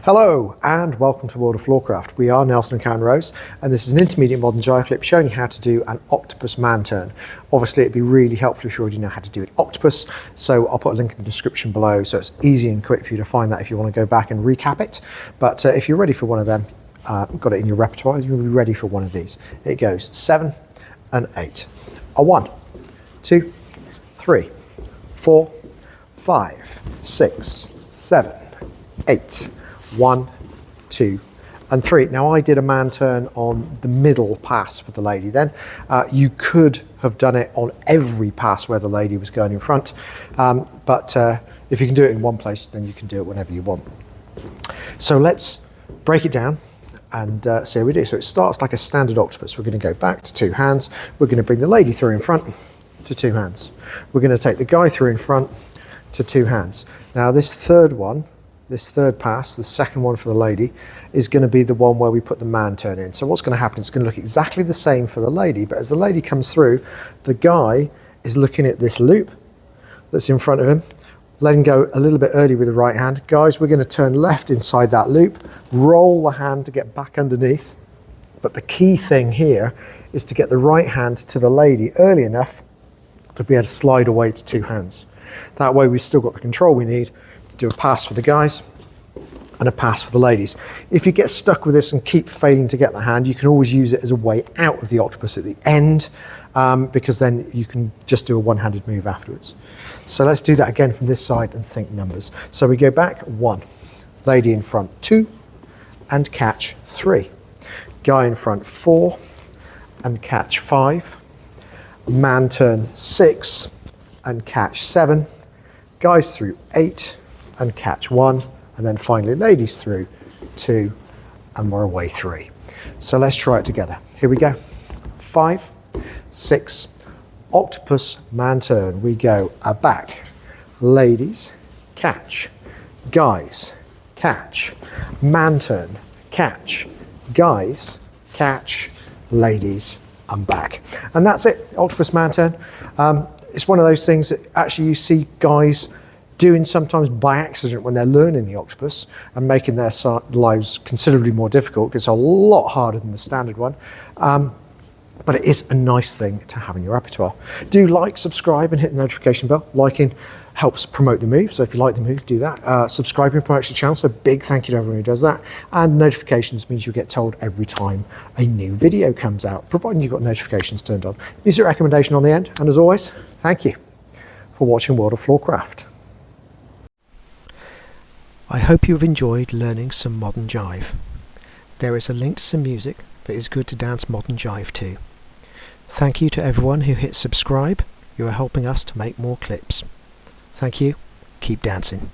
Hello and welcome to World of Floorcraft. We are Nelson and Karen Rose and this is an Intermediate Modern Jive Clip showing you how to do an Octopus Man Turn. Obviously it'd be really helpful if you already know how to do an octopus, so I'll put a link in the description below so it's easy and quick for you to find that if you want to go back and recap it. But if you're ready for one of them, got it in your repertoire, you'll be ready for one of these. It goes 7 and 8. A 1, 2, 3, 4, 5, 6, 7, 8. 1, 2 and 3. Now I did a man turn on the middle pass for the lady then. You could have done it on every pass where the lady was going in front, but if you can do it in one place then you can do it whenever you want. So let's break it down and see how we do. So it starts like a standard octopus. We're going to go back to 2 hands. We're going to bring the lady through in front to 2 hands. We're going to take the guy through in front to 2 hands. Now this third pass, the second one for the lady, is going to be the one where we put the man turn in. So what's going to happen is it's going to look exactly the same for the lady, but as the lady comes through, the guy is looking at this loop that's in front of him, letting go a little bit early with the right hand. Guys, we're going to turn left inside that loop, roll the hand to get back underneath, but the key thing here is to get the right hand to the lady early enough to be able to slide away to 2 hands. That way we've still got the control we need to do a pass for the guys and a pass for the ladies. If you get stuck with this and keep failing to get the hand, you can always use it as a way out of the octopus at the end, because then you can just do a one-handed move afterwards. So let's do that again from this side and think numbers. So we go back 1, lady in front 2 and catch 3, guy in front 4 and catch 5, man turn 6 and catch 7, guys through 8 and catch 1, and then finally ladies through 2 and we're away 3. So let's try it together. Here we go. 5, 6, octopus man turn. We go a back, ladies, catch, guys, catch, man turn, catch, guys, catch, ladies, and back. And that's it, octopus man turn. It's one of those things that actually you see guys doing sometimes by accident when they're learning the octopus and making their lives considerably more difficult because it's a lot harder than the standard one. But it is a nice thing to have in your repertoire. Do like, subscribe and hit the notification bell. Liking helps promote the move, so if you like the move, do that. Subscribing promotes the channel, so a big thank you to everyone who does that. And notifications means you'll get told every time a new video comes out, providing you've got notifications turned on. Music recommendation on the end, and as always, thank you for watching World of Floorcraft. I hope you've enjoyed learning some modern jive. There is a link to some music that is good to dance modern jive to. Thank you to everyone who hit subscribe. You are helping us to make more clips. Thank you. Keep dancing.